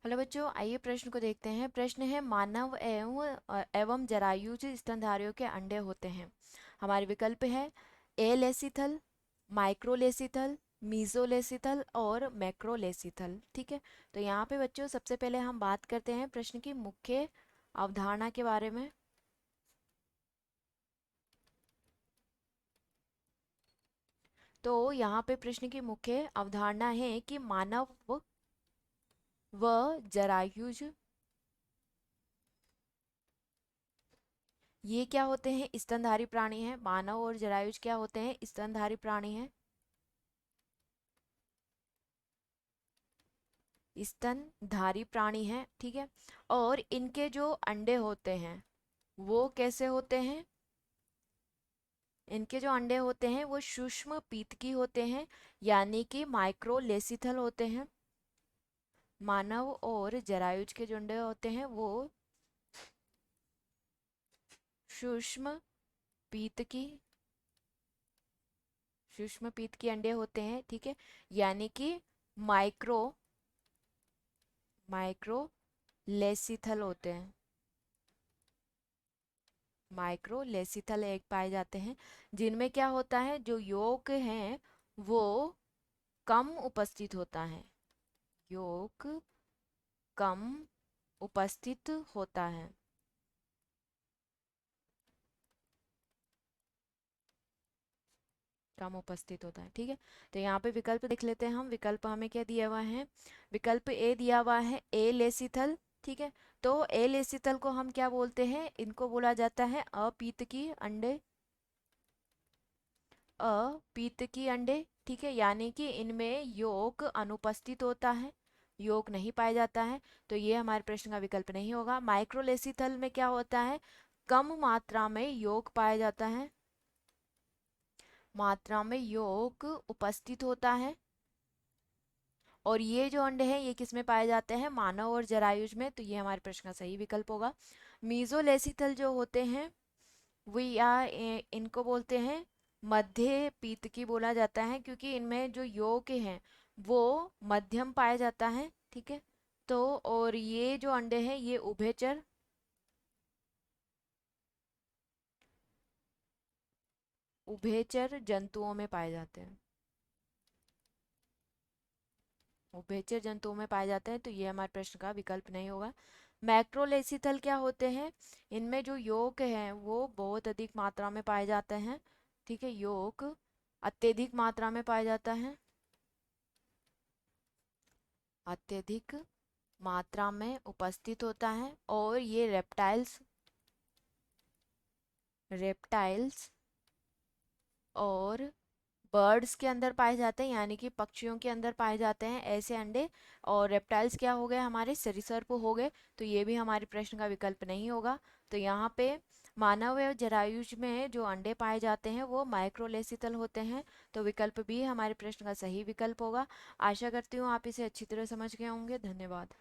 Hello बच्चों, आइए प्रश्न को देखते हैं। प्रश्न है मानव एवं जरायुज स्तनधारियों के अंडे होते हैं। हमारे विकल्प है एलेसिथल, माइक्रोलेसिथल, मीजोलेसिथल और मैक्रोलेसिथल। ठीक है, तो यहाँ पे बच्चों सबसे पहले हम बात करते हैं प्रश्न की मुख्य अवधारणा के बारे में। तो यहाँ पे प्रश्न की मुख्य अवधारणा है कि मानव व जरायुज ये क्या होते हैं? स्तनधारी प्राणी हैं। मानव और जरायुज क्या होते हैं? स्तनधारी प्राणी हैं। स्तनधारी प्राणी हैं, ठीक है। और इनके जो अंडे होते हैं वो कैसे होते हैं? इनके जो अंडे होते हैं वो सूक्ष्म पीतकी होते हैं, यानी कि माइक्रोलेसिथल होते हैं। मानव और जरायुज के जो अंडे होते हैं वो सूक्ष्म पीतकी सूक्ष्म पीतकी अंडे होते हैं, ठीक है। यानी कि माइक्रो माइक्रोलेसिथल होते हैं। माइक्रोलेसिथल एग पाए जाते हैं, जिनमें क्या होता है, जो यolk हैं वो कम उपस्थित होता है। यolk कम उपस्थित होता है। कम उपस्थित होता है, ठीक है। तो यहाँ पे विकल्प देख लेते हैं हम। विकल्प हमें क्या दिया हुआ है? विकल्प ए दिया हुआ है ए लेसिथल, ठीक है। तो ए लेसिथल को हम क्या बोलते हैं? इनको बोला जाता है अपीतकी अंडे। अपीतकी अंडे, ठीक है। यानी कि इनमें यolk अनुपस्थित होता है, यolk नहीं पाया जाता है। तो ये हमारे प्रश्न का विकल्प नहीं होगा। माइक्रोलेसिथल में क्या होता है? कम मात्रा में यolk पाया जाता है, मात्रा में यolk उपस्थित होता है। और ये जो अंडे हैं ये किस में पाए जाते हैं? मानव और जरायुज में। तो ये हमारे प्रश्न का सही विकल्प होगा। मीजोलेसिथल जो होते हैं वो या इनको बोलते हैं मध्य पीतकी बोला जाता है, क्योंकि इनमें जो यolk हैं वो मध्यम पाया जाता है, ठीक है। तो और ये जो अंडे हैं ये उभयचर जंतुओं में पाए जाते हैं। उभयचर जंतुओं में पाए जाते हैं, तो ये हमारे प्रश्न का विकल्प नहीं होगा। मैक्रोलेसिथल क्या होते हैं? इनमें जो यolk है वो बहुत अधिक मात्रा में पाए जाते हैं, ठीक है। यolk अत्यधिक मात्रा में पाया जाता है, अत्यधिक मात्रा में उपस्थित होता है। और ये रेप्टाइल्स और बर्ड्स के अंदर पाए जाते हैं, यानी कि पक्षियों के अंदर पाए जाते हैं ऐसे अंडे। और रेप्टाइल्स क्या हो गए? हमारे सरीसृप हो गए। तो ये भी हमारे प्रश्न का विकल्प नहीं होगा। तो यहाँ पे मानव या जरायुज में जो अंडे पाए जाते हैं वो माइक्रोलेसिथल होते हैं। तो विकल्प बी हमारे प्रश्न का सही विकल्प होगा। आशा करती हूँ आप इसे अच्छी तरह समझ गए होंगे। धन्यवाद।